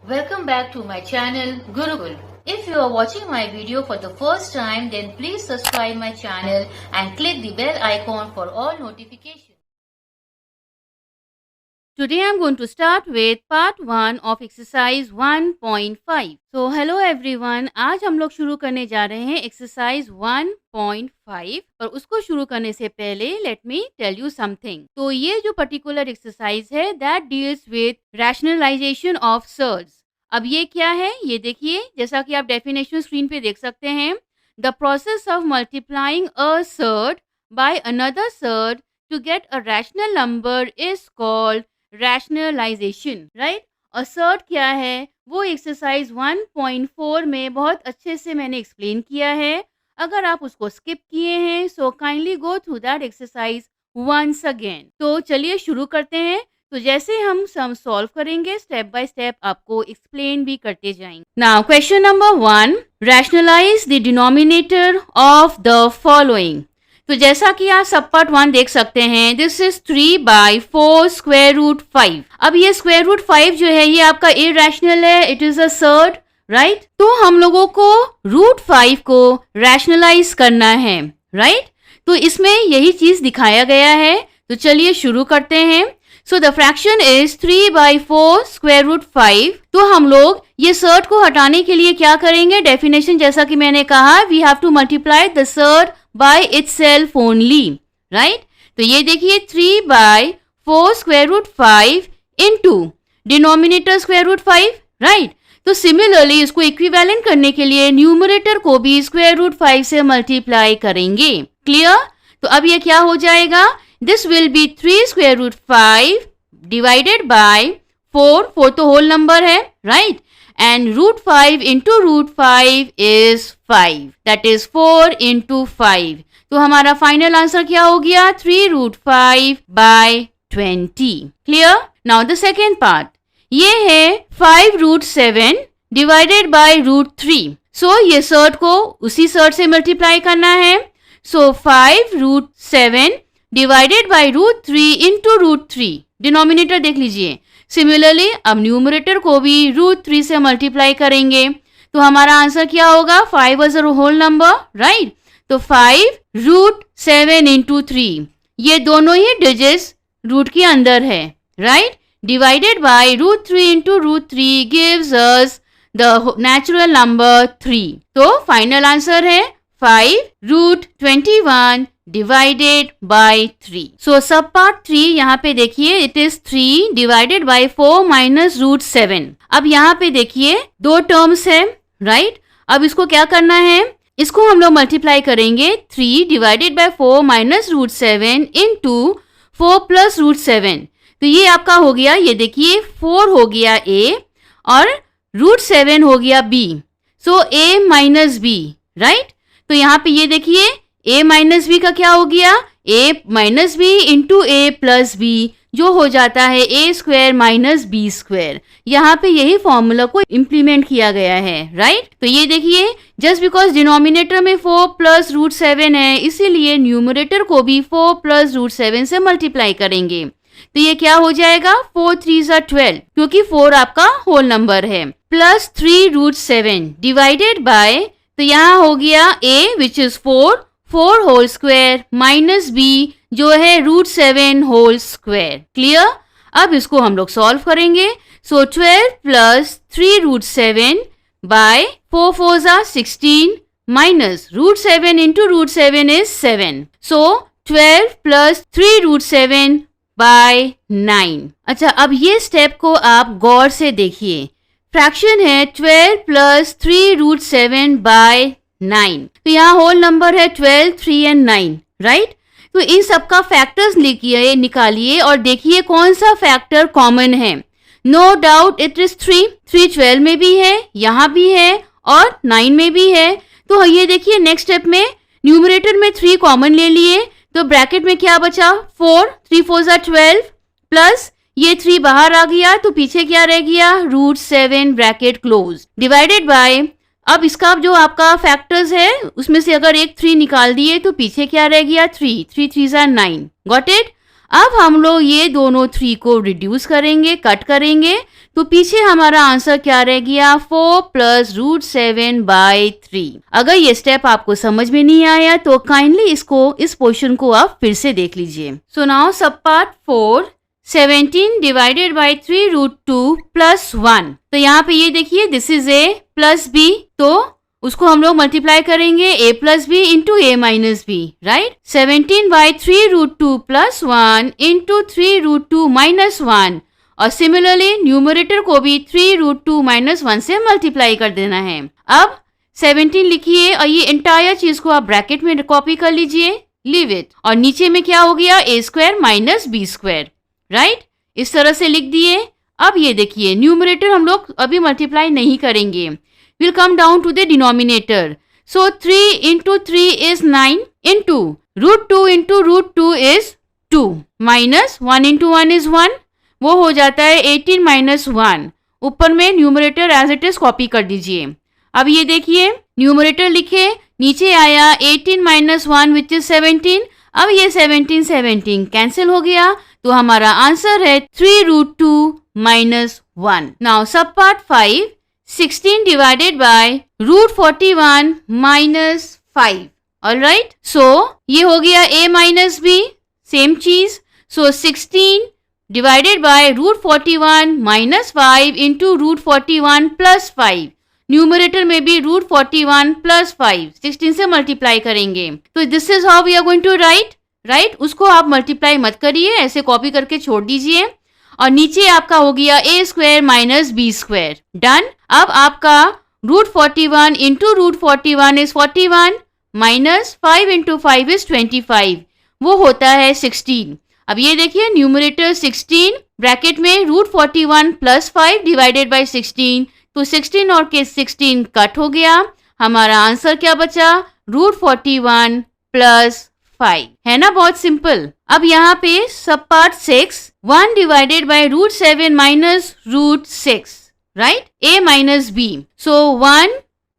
Welcome back to my channel Gurukul. If you are watching my video for the first time, then please subscribe my channel and click the bell icon for all notifications. Today I am going to start with part 1 of exercise 1.5. So hello everyone, आज हम लोग शुरू करने जा रहे हैं exercise 1.5 और उसको शुरू करने से पहले let me tell you something. तो ये जो particular exercise है that deals with rationalization of surds. अब ये क्या है ये देखिए, जैसा कि आप डेफिनेशन स्क्रीन पे देख सकते हैं. The process of multiplying a surd by another surd to get a rational number is called rationalization, right? Assert क्या है वो एक्सरसाइज 1.4 में बहुत अच्छे से मैंने एक्सप्लेन किया है. अगर आप उसको स्किप किए हैं so kindly go through that exercise once again. तो चलिए शुरू करते हैं. तो जैसे हम सम सॉल्व करेंगे स्टेप बाय स्टेप आपको एक्सप्लेन भी करते जाएंगे. Now question number 1, rationalize the denominator of the following. तो जैसा कि आप सब पार्ट 1 देख सकते हैं, दिस इज 3/4 स्क्वायर रूट 5. अब ये स्क्वायर रूट 5 जो है ये आपका इरैशनल है, it is a surd, right? तो हम लोगों को रूट 5 को रैशनलाइज करना है, राइट? तो इसमें यही चीज दिखाया गया है. तो चलिए शुरू करते हैं. So the fraction is 3/4 square root 5. तो हम लोग ये सर्ड को हटाने के लिए क्या करेंगे? डेफिनेशन जैसा कि मैंने कहा, we have to multiply the surd by itself only, right? तो ये देखिए 3/4 square root 5 into denominator square root 5, right? तो सिमिलरली इसको इक्विवेलेंट करने के लिए न्यूमरेटर को भी स्क्वायर रूट 5 से मल्टीप्लाई करेंगे. क्लियर? तो अब ये क्या हो जाएगा? This will be 3 square root 5 divided by 4 तो होल नंबर है, right? And root 5 into root 5 is 5. That is 4 into 5. तो हमारा फाइनल आंसर क्या हो गया? 3/5/20. Clear? Now the second part. ये है 5√7 divided by √3. So ये सर्ड को उसी सर्ड से मल्टीप्लाई करना है. So 5√7 divided by √3 into √3. Denominator देख लीजिए. सिमिलरली अब न्यूमरेटर को भी √3 से मल्टीप्लाई करेंगे. तो हमारा आंसर क्या होगा? 5 was a whole number, right? तो 5√7 into 3, ये दोनों ही डिजिट्स रूट के अंदर है, right? Divided by √3 into √3 gives us the natural number 3. तो फाइनल आंसर है 5√21 डिवाइडेड बाय 3. सो सब पार्ट 3 यहाँ पे देखिए, it is 3 divided by 4 minus √7. अब यहाँ पे देखिए दो टर्म्स है, राइट? अब इसको क्या करना है? इसको हम लोग मल्टीप्लाई करेंगे 3 divided by 4 minus √7 into 4 plus √7. तो ये आपका हो गया, ये देखिए 4 हो गया A और √7 हो गया B. So A minus B, right? तो यहाँ पे ये देखिए a माइनस बी का क्या हो गया? a minus B into A plus B, जो हो जाता है a square minus B square. यहाँ पे यही फॉर्मूला को इम्प्लीमेंट किया गया है, राइट? तो ये देखिए जस्ट बिकॉज डिनोमिनेटर में 4 प्लस √7 है, इसीलिए न्यूमरेटर को भी 4 प्लस √7 से मल्टीप्लाई करेंगे. तो ये क्या हो जाएगा? 4 3 12, क्योंकि 4 आपका होल नंबर है, प्लस 3√7 डिवाइडेड बाय, तो यहाँ हो गया a which is 4 whole square minus b जो है √7 होल स्क्वायर. क्लियर? अब इसको हम लोग सॉल्व करेंगे. So 12 plus 3√7 by 4 4 16 minus √7 into √7 is 7. So 12 plus 3√7 by 9. अच्छा, अब ये स्टेप को आप गौर से देखिए. फ्रैक्शन है 12 प्लस 3√7 बाय 9. तो यहाँ होल नंबर है 12, 3 एंड 9, राइट? तो इन सबका फैक्टर्स लिखिए, निकालिए और देखिए कौन सा फैक्टर कॉमन है. No doubt it is 3. 3 12 में भी है, यहाँ भी है और 9 में भी है. तो ये देखिए नेक्स्ट स्टेप में न्यूमरेटर में 3 कॉमन ले लिए, तो ब्रैकेट में क्या बचा? 4, 3 4 12 प्लस ये 3 बाहर आ गया, तो पीछे क्या रह गया? √7 ब्रैकेट क्लोज डिवाइडेड बाय. अब इसका जो आपका फैक्टर्स है उसमें से अगर एक 3 निकाल दिए तो पीछे क्या रह गया? 3 3 3 9. Got it? अब हम लोग ये दोनों 3 को रिड्यूस करेंगे, कट करेंगे, तो पीछे हमारा आंसर क्या रह गया, 4 प्लस रूट 7 बाई 3। अगर ये स्टेप आपको समझ में नहीं आया तो काइंडली इस पोर्शन को आप फिर से देख लीजिए। So now sub part 4, 17 divided by 3 root 2 plus 1। तो यहाँ पे ये देखिए this is A plus B, तो उसको हम लोग मल्टीप्लाई करेंगे a plus B into A minus B, right. 17 by 3 root 2 plus 1 into 3 root 2 minus 1, और सिमिलरली न्यूमरेटर को भी 3 रूट 2 माइनस 1 से मल्टीप्लाई कर देना है। अब 17 लिखिए और ये एंटायर चीज को आप ब्रैकेट में कॉपी कर लीजिए, लीव इट, और नीचे में क्या हो गया, a square minus B square, right. इस तरह से लिख दिए। अब ये देखिए न्यूमरेटर हम लोग अभी मल्टीप्लाई नहीं करेंगे, will come down to the denominator. So 3 into 3 is 9 into root 2 into root 2 is 2 minus 1 into 1 is 1, वो हो जाता है 18 minus 1। ऊपर में numerator as it is copy कर दीजिए। अब ये देखिए न्यूमरेटर लिखे, नीचे आया 18 minus 1 which is 17। अब ये 17 कैंसिल हो गया, तो हमारा आंसर है 3 root 2 minus 1। Now sub part 5, 16 divided by root 41 minus 5. Alright, so ये हो गया a minus b, same चीज। So 16 divided by root 41 minus 5 into root 41 plus 5. Numerator में भी root 41 plus 5 16 से मल्टीप्लाई करेंगे। तो this is how we are going to write, right? उसको आप मल्टीप्लाई मत करिए, ऐसे कॉपी करके छोड़ दीजिए, और नीचे आपका हो गया a square minus B square, done. अब आपका root 41 into root 41 is 41 minus 5 into 5 is 25, वो होता है 16। अब ये देखिए न्यूमरेटर 16 ब्रैकेट में रूट 41 प्लस 5 डिवाइडेड बाई 16, तो 16 और के 16 कट हो गया। हमारा आंसर क्या बचा, रूट 41 प्लस 5, है ना, बहुत सिंपल। अब यहाँ पे sub part 6, 1 divided by root 7 minus root 6, right, a minus b। So 1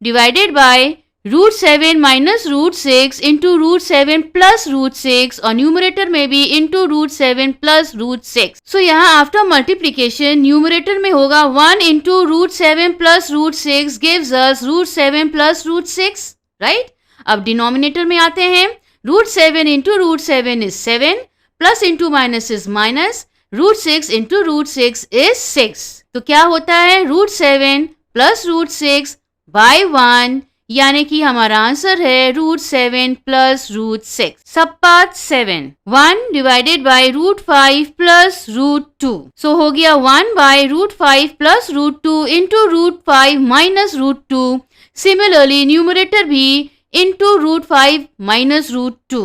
divided by root 7 minus root 6 into root 7 plus root 6, और न्यूमरेटर में भी into root 7 plus root 6। So यहाँ आफ्टर मल्टीप्लीकेशन न्यूमरेटर में होगा 1 into root 7 plus root 6 gives us root 7 plus root 6, right. अब denominator में आते हैं, root 7 into root 7 is 7, plus into minus is minus, root 6 into root 6 is 6। तो क्या होता है, रूट 7 प्लस रूट 6 बाय 1, यानी कि हमारा आंसर है root 7 plus root 6। Sub part 7, 1 divided by root 5 plus root 2। So हो गया 1 by root 5 plus root 2 into root 5 minus root 2। Similarly numerator भी इंटू रूट 5 माइनस रूट 2,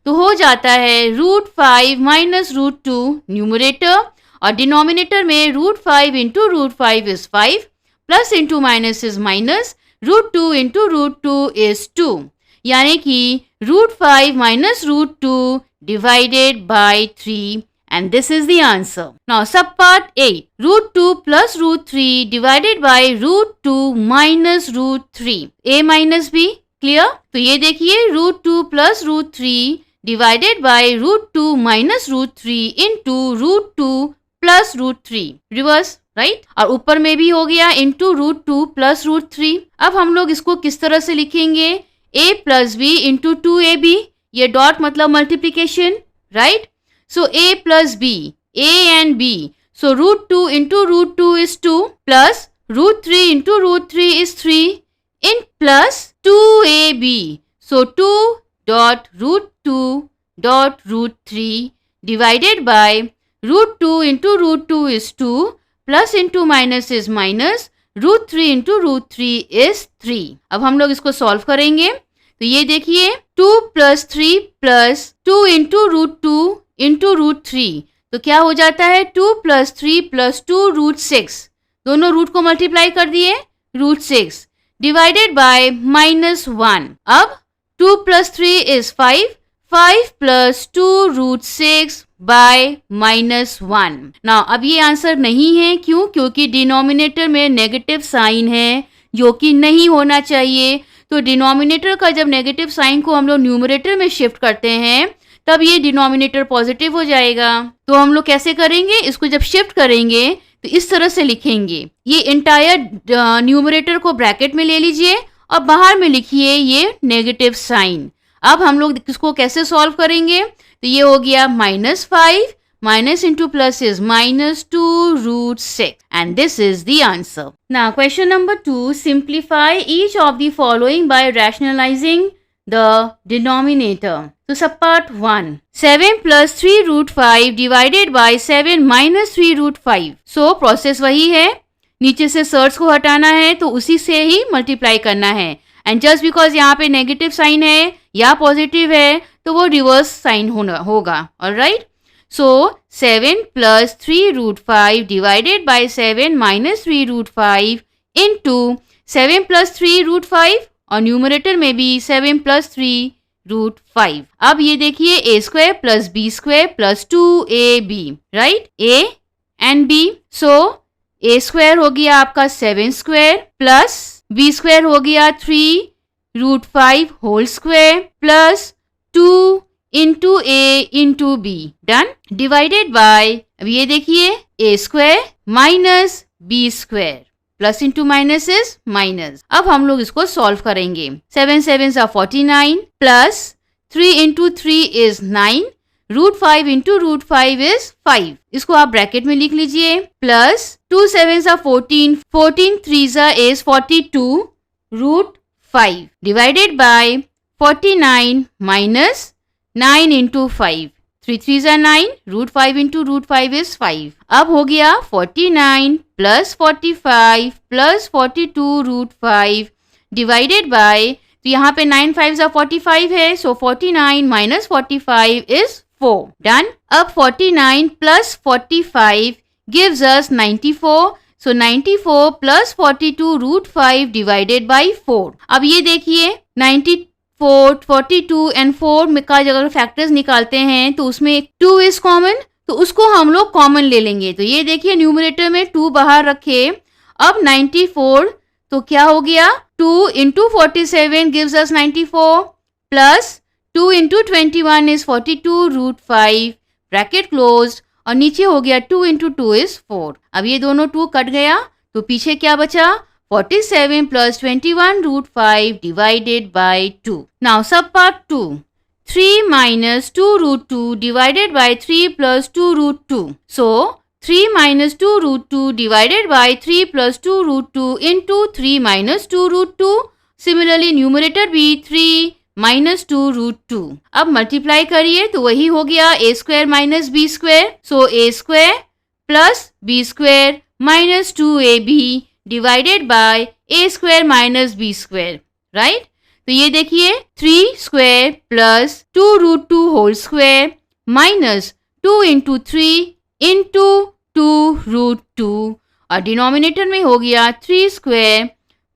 तो हो जाता है रूट 5 माइनस रूट 2 न्यूमरेटर, और डिनोमिनेटर में root 5 into root 5 is 5, plus into minus is minus, root 2 into root 2 is 2, यानी कि root 5 minus root 2 divided by 3, and this is the answer. Now sub part 8, root 2 plus root 3 divided by root 2 minus root 3, a minus b, clear? तो ये देखिए root 2 plus root 3 divided by root 2 minus root 3 into root 2 plus root 3, reverse, right. और ऊपर में भी हो गया into root 2 plus root 3। अब हम लोग इसको किस तरह से लिखेंगे, a plus B into 2ab, ये डॉट मतलब multiplication, right. So a plus B, a and b, so root 2 into root 2 is 2, plus root 3 into root 3 is 3, in plus 2ab, so 2 dot root 2 dot root 3 divided by root 2 into root 2 is 2, plus into minus is minus, root 3 into root 3 is 3। अब हम लोग इसको solve करेंगे, तो ये देखिए 2 plus 3 plus 2 into root 2 into root 3, तो क्या हो जाता है 2 plus 3 plus 2 root 6, दोनों रूट को मल्टीप्लाई कर दिए, रूट 6 divided by minus 1। अब 2 plus 3 is 5, 5 plus 2 root 6 by minus 1। Now अब ये आंसर नहीं है, क्यों? क्योंकि डिनोमिनेटर में नेगेटिव साइन है, जो कि नहीं होना चाहिए। तो डिनोमिनेटर का जब नेगेटिव साइन को हम लोग न्यूमरेटर में शिफ्ट करते हैं, तब ये डिनोमिनेटर पॉजिटिव हो जाएगा। तो हम लोग कैसे करेंगे, इसको जब शिफ्ट करेंगे तो इस तरह से लिखेंगे। ये इंटायर न्यूमरेटर को ब्रैकेट में ले लीजिए और बाहर में लिखिए ये नेगेटिव साइन। अब हम लोग इसको कैसे सॉल्व करेंगे, तो ये हो गया -5 minus into plus is -2√6 and this is the answer. Now question number 2, simplify each of the following by rationalizing the denominator. So sub part 1, 7 plus 3√5 divided by 7 minus 3√5. So process वही है, नीचे से search को हटाना है तो उसी से ही मल्टीप्लाई करना है एंड जस्ट बिकॉज यहाँ पे नेगेटिव साइन है या पॉजिटिव है तो वो रिवर्स साइन होगा। Alright, so 7 plus 3√5 divided by 7 minus 3√5 into 7 plus 3√5 और न्यूमरेटर में भी 7 plus 3√5। अब ये देखिए a square plus b square plus 2ab, right, a and b। so a square हो गया आपका 7 square plus b square हो गया 3√5 whole square plus 2 into a into b, done, divided by, अब ये देखिए a square minus b square, plus into minus is minus. अब हम लोग इसको सॉल्व करेंगे। 7 7s are 49 plus 3 into 3 is 9, √5 into √5 is 5। इसको आप ब्रैकेट में लिख लीजिए, plus 2 7s are 14, 14 3s is 42 √5 divided bye 49 minus 9 into 5, 3 3s are 9, √5 into √5 is 5। अब हो गया 49 plus 45 plus 42 √5 divided by, तो यहाँ पे 9 5s are 45 है, so 49 minus 45 is 4, डन। अब 49 plus 45 gives us 94, so 94 plus 42 √5 divided by 4। अब ये देखिए 94, 42 एंड 4 में का अगर फैक्टर्स निकालते हैं तो उसमें 2 इज कॉमन, तो उसको हम लोग कॉमन ले लेंगे। तो ये देखिए न्यूमरेटर में 2 बाहर रखे, अब 94 तो क्या हो गया 2 into 47 gives us 94 plus 2 into 21 is 42 √5 bracket closed और नीचे हो गया 2 into 2 is 4। अब ये दोनों 2 कट गया तो पीछे क्या बचा 47 plus 21 √5 divided by 2. Now sub part 2. 3 minus 2 √2 divided by 3 plus 2 √2. So 3 minus 2 √2 divided by 3 plus 2 √2 into 3 minus 2 √2. Similarly numerator भी 3 minus 2 √2. अब मल्टीप्लाई करिए तो वही हो गया a square minus b square. So a square plus b square minus 2ab divided by a square minus b square, right? तो ये देखिए 3 square plus 2 √2 whole square minus 2 into 3 into 2 √2 और डिनोमिनेटर में हो गया 3 square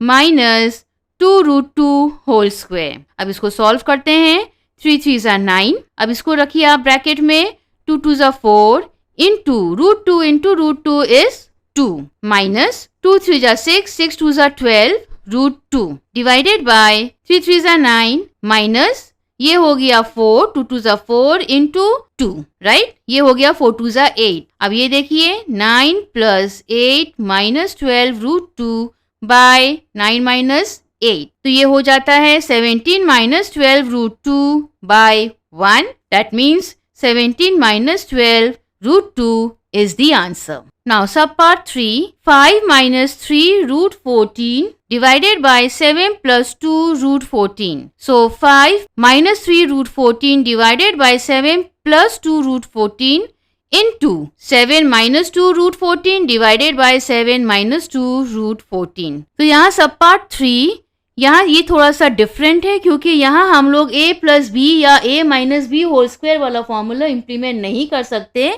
minus 2 √2 whole square। अब इसको solve करते हैं, 3 3s are 9, अब इसको रखिए आप ब्रैकेट में, 2 2s are 4 into √2 into √2 is 2 minus 2 3s are 6, 6 2s are 12 √2 divided by 3 3s are 9 minus ये हो गया 4, 2 2s are 4 into 2, right? ये हो गया 4 2s are 8। अब ये देखिए 9 plus 8 minus 12 √2 by 9 minus 8, तो ये हो जाता है 17 minus 12 √2 by 1, that means 17 minus 12 √2 is the answer. Now sub part 3, 5 minus 3 √14 divided by 7 plus 2 √14. So 5 minus 3 √14 divided by 7 plus 2 √14 into 7 minus 2 √14 divided by 7 minus 2 √14. तो यहाँ सब पार्ट 3 यहाँ ये थोड़ा सा डिफरेंट है क्योंकि यहाँ हम लोग a प्लस बी या a minus B whole square वाला फॉर्मूला इम्प्लीमेंट नहीं कर सकते,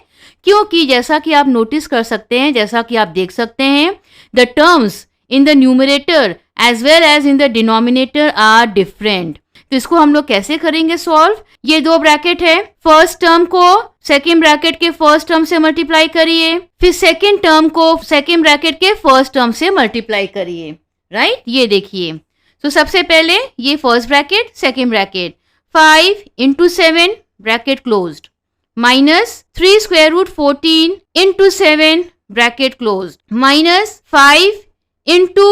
क्योंकि जैसा कि आप नोटिस कर सकते हैं, जैसा कि आप देख सकते हैं, the terms in the numerator as well as in the denominator are different. तो इसको हम लोग कैसे करेंगे सॉल्व, ये 2 ब्रैकेट है, फर्स्ट टर्म को सेकेंड ब्रैकेट के फर्स्ट टर्म से मल्टीप्लाई करिए, फिर सेकेंड टर्म को सेकेंड ब्रैकेट के फर्स्ट टर्म से मल्टीप्लाई करिए, राइट? ये देखिए, तो सबसे पहले ये first bracket second bracket 5 into 7 bracket closed minus 3 square root 14 into 7 bracket close minus 5 into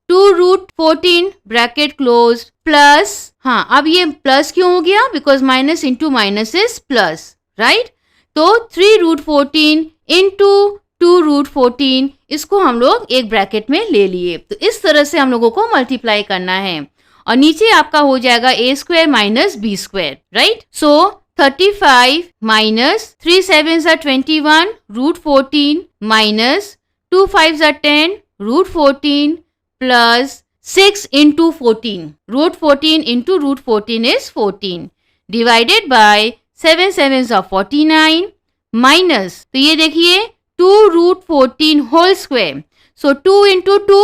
2√14 bracket close plus, हाँ अब ये प्लस क्यों हो गया, because minus into minus is plus, right. तो 3√14 इंटू 2√14 इसको हम लोग एक ब्रैकेट में ले लिए। तो इस तरह से हम लोगों को मल्टीप्लाई करना है और नीचे आपका हो जाएगा a² minus b², right. So 35 minus 3 7 21 √14 minus 2 5 10 √14 plus 6 into 14, √14 into √14 is 14 divided by 7 7 49 minus, तो ये देखिए 2√14 होल स्क्वायर, सो 2 इंटू 2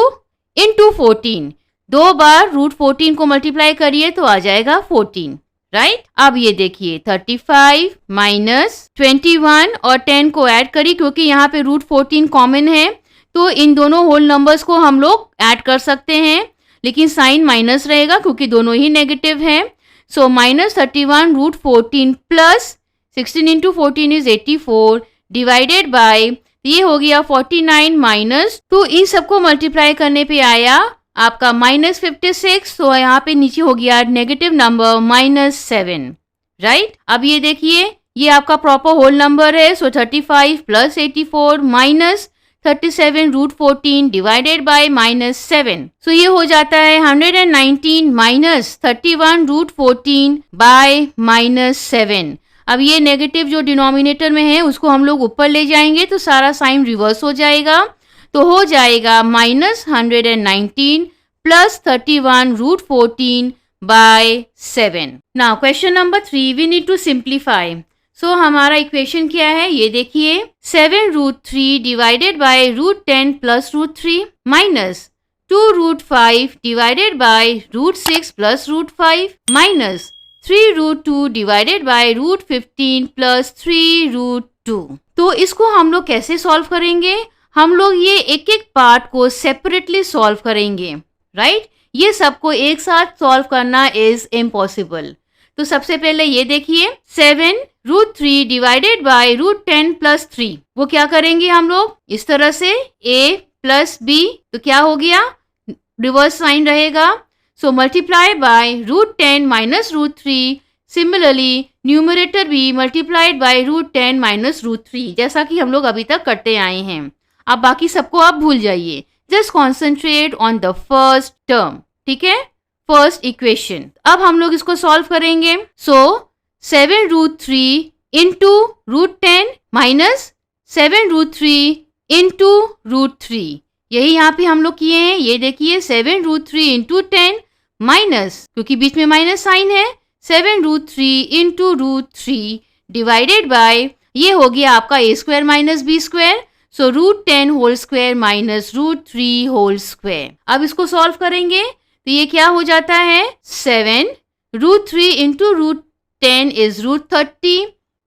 इंटू 14, 2 बार √14 को मल्टीप्लाई करिए तो आ जाएगा 14, राइट। अब ये देखिए 35 माइनस 21 और 10 को ऐड करिए क्योंकि यहाँ पे √14 कॉमन है तो इन दोनों होल नंबर्स को हम लोग ऐड कर सकते हैं, लेकिन साइन माइनस रहेगा क्योंकि दोनों ही नेगेटिव हैं। So minus 31 √14 plus 16 into 14 is 84 divided by, ये हो गया 49 माइनस, तो इन सबको मल्टीप्लाई करने पे आया आपका माइनस 56, तो यहाँ पे नीचे हो गया नेगेटिव नंबर -7, राइट। अब ये देखिए ये आपका प्रॉपर होल नंबर है, सो 35 प्लस 84 माइनस 37 √14 डिवाइडेड बाय -7, सो ये हो जाता है 119 माइनस 31 √14 बाय -7। अब ये नेगेटिव जो डिनोमिनेटर में है उसको हम लोग ऊपर ले जाएंगे तो सारा साइन रिवर्स हो जाएगा, तो हो जाएगा -119 plus 31 √14 by 7। Now question number 3 we need to simplify. So हमारा इक्वेशन क्या है ये देखिए, 7√3 divided by √10 plus √3 minus 2√5 divided by √6 plus √5 minus 3√2 divided by √15 plus 3√2। तो इसको हम लोग कैसे सॉल्व करेंगे, हम लोग ये एक एक पार्ट को सेपरेटली सॉल्व करेंगे, राइट। ये सबको एक साथ सॉल्व करना इज इम्पॉसिबल। तो सबसे पहले ये देखिए 7√3 डिवाइडेड बाय √10 प्लस 3, वो क्या करेंगे हम लोग इस तरह से a प्लस b, तो क्या हो गया रिवर्स साइन रहेगा, so multiply by √10 minus √3, similarly numerator भी मल्टीप्लाइड बाय √10 माइनस √3, जैसा कि हम लोग अभी तक करते आए हैं। अब बाकी सबको आप भूल जाइए, just concentrate on the first term, ठीक है, फर्स्ट इक्वेशन। अब हम लोग इसको सॉल्व करेंगे, सो 7√3 इंटू √10 माइनस 7√3 इंटू √3, यही यहाँ पे हम लोग किए हैं। ये देखिए 7√3 इंटू 10 माइनस, क्योंकि बीच में माइनस साइन है, 7√3 इंटू √3 डिवाइडेड बाय, ये हो गया आपका a² minus b², so √10 whole square minus √3 whole square. अब इसको सॉल्व करेंगे तो ये क्या हो जाता है, 7√3 into √10 is √30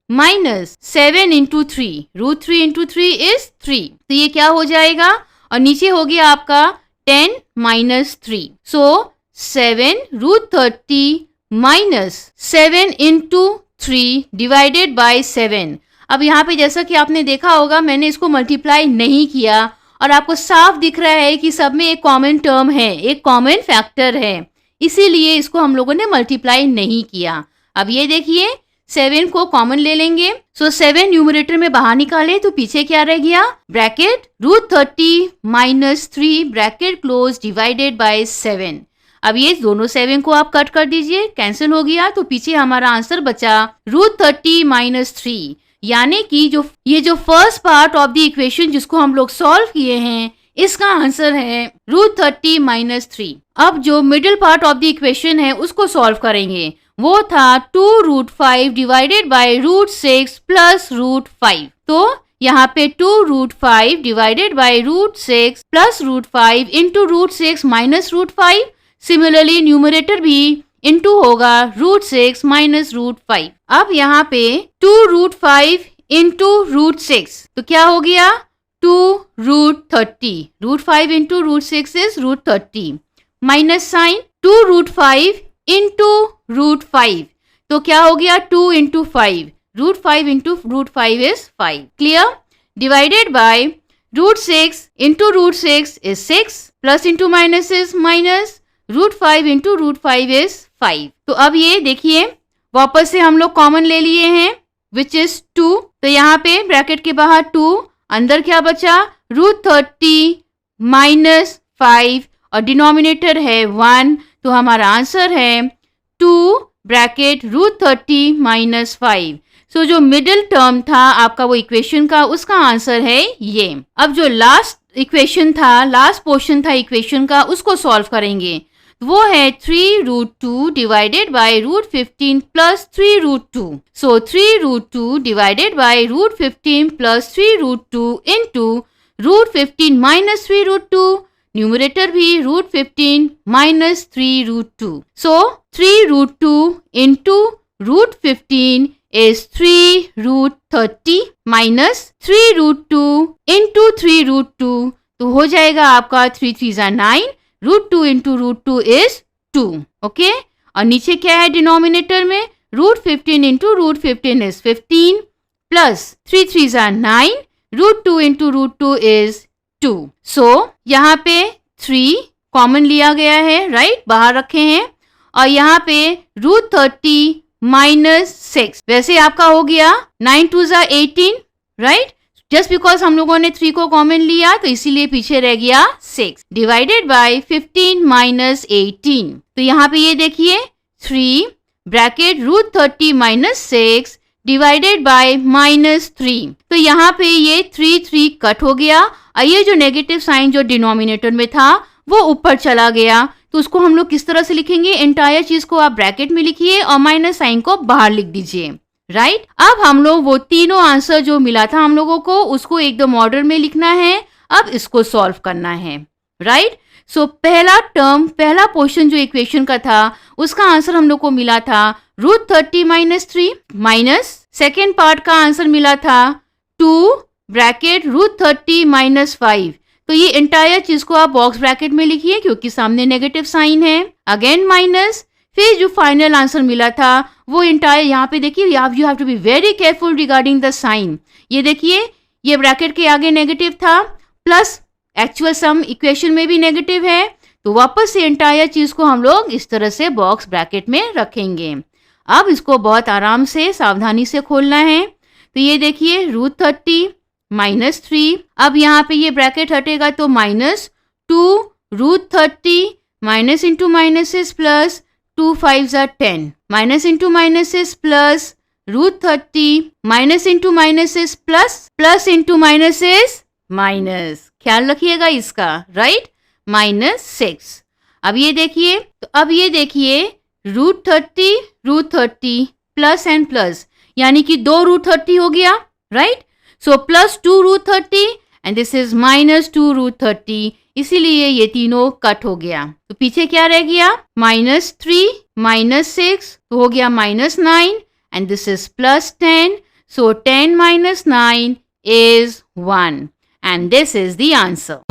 minus 7 into 3, √3 into 3 is 3, तो ये क्या हो जाएगा और नीचे हो गया आपका 10 माइनस 3, सो 7√30 माइनस 7 इंटू 3 डिवाइडेड बाय 7। अब यहाँ पे जैसा कि आपने देखा होगा मैंने इसको मल्टीप्लाई नहीं किया और आपको साफ दिख रहा है कि सब में एक कॉमन टर्म है, एक कॉमन फैक्टर है, इसीलिए इसको हम लोगों ने मल्टीप्लाई नहीं किया। अब ये देखिए 7 को कॉमन ले लेंगे, सो 7 न्यूमरेटर में बाहर निकाले तो पीछे क्या रह गया, bracket √30 minus 3 bracket close divided by 7। अब ये दोनों 7 को आप कट कर दीजिए, कैंसिल हो गया, तो पीछे हमारा आंसर बचा √30 माइनस 3, यानी कि ये जो first part of the equation जिसको हम लोग सॉल्व किए हैं इसका आंसर है √30 माइनस 3। अब जो middle part of the equation है उसको सॉल्व करेंगे, वो था 2√5 डिवाइडेड बाय √6 प्लस √5, तो यहाँ पे 2√5 divided by √6 plus √5 into √6 minus √5, similarly numerator भी इंटू होगा √6 माइनस √5। अब यहाँ पे 2√5 इंटू √6, तो क्या हो गया 2√30, √5 into √6 is √30 minus sign 2√5 into √5, तो क्या हो गया 2 into 5, √5 into √5 is 5, clear, divided by root 6 into root 6 is 6, plus into minus is minus, root 5 into root 5 is 5. तो अब ये देखिए वापस से हम लोग कॉमन ले लिए हैं विच इज 2. तो यहाँ पे ब्रैकेट के बाहर 2, अंदर क्या बचा रूट 30 माइनस 5 और डिनोमिनेटर है 1. तो हमारा आंसर है 2 ब्रैकेट रूट 30 माइनस 5. सो जो मिडिल टर्म था आपका वो इक्वेशन का, उसका आंसर है ये. अब जो लास्ट इक्वेशन था, लास्ट पोर्शन था इक्वेशन का, उसको सॉल्व करेंगे. वो है 3 root 2 divided by root 15 plus 3 root 2. So 3 root 2 divided by root 15 plus 3 root 2 into root 15 minus 3 root 2. Numerator भी root 15 minus 3 root 2. So 3 root 2 into root 15 is 3 root 30 minus 3 root 2 into 3 root 2. तो हो जाएगा आपका 3 3 9, root 2 into root 2 is 2. Okay, और नीचे क्या है denominator में, root 15 into root 15 is 15 plus 3 3 9, root 2 into root 2 is 2. So यहाँ पे 3 कॉमन लिया गया है, राइट, बाहर रखे हैं, और यहाँ पे root 30 माइनस 6. वैसे आपका हो गया 9 2 18, राइट. जस्ट बिकॉज हम लोगों ने 3 को कॉमन लिया तो इसीलिए पीछे रह गया 6 डिवाइडेड बाय 15 माइनस 18. तो यहाँ पे ये देखिए 3 bracket root 30 minus 6 divided by minus 3. तो यहाँ पे ये 3 3 कट हो गया और ये जो नेगेटिव साइन जो डिनोमिनेटर में था वो ऊपर चला गया. तो उसको हम लोग किस तरह से लिखेंगे, एंटायर चीज को आप ब्रैकेट में लिखिए और माइनस साइन को बाहर लिख दीजिए, राइट. अब हम लोग वो तीनों आंसर जो मिला था हम लोगों को उसको एकदम ऑर्डर में लिखना है. अब इसको सॉल्व करना है, राइट. सो पहला टर्म, पहला पोर्शन जो इक्वेशन का था उसका आंसर हम लोग को मिला था root 30 minus 3, minus second part का आंसर मिला था 2 ब्रैकेट रूट 30 माइनस 5. तो ये एंटायर चीज को आप बॉक्स ब्रैकेट में लिखिए क्योंकि सामने नेगेटिव साइन है. अगेन माइनस, फिर जो फाइनल आंसर मिला था वो एंटायर, यहाँ पे देखिए you have to be very careful regarding the sign. ये देखिए ये ब्रैकेट के आगे नेगेटिव था, प्लस एक्चुअल सम इक्वेशन में भी नेगेटिव है. तो वापस से एंटायर चीज को हम लोग इस तरह से बॉक्स ब्रैकेट में रखेंगे. अब इसको बहुत आराम से सावधानी से खोलना है. तो ये देखिए रूट 30 माइनस 3. अब यहाँ पे ये ब्रैकेट हटेगा तो minus 2 root 30 minus into minus is plus 2 5 10, minus into minus is plus root 30 minus into minus is plus, plus into minus is minus. ख्याल रखिएगा इसका, राइट, माइनस 6. अब ये देखिए, तो अब ये देखिए रूट 30 प्लस एंड प्लस, यानी कि 2 रूट 30 हो गया, right. So plus 2 root 30 and this is minus 2 root 30. इसीलिए ये तीनों कट हो गया. तो पीछे क्या रह गया, माइनस 3 माइनस 6 तो हो गया minus 9 and this is plus 10. So 10 minus 9 is 1 and this is the answer.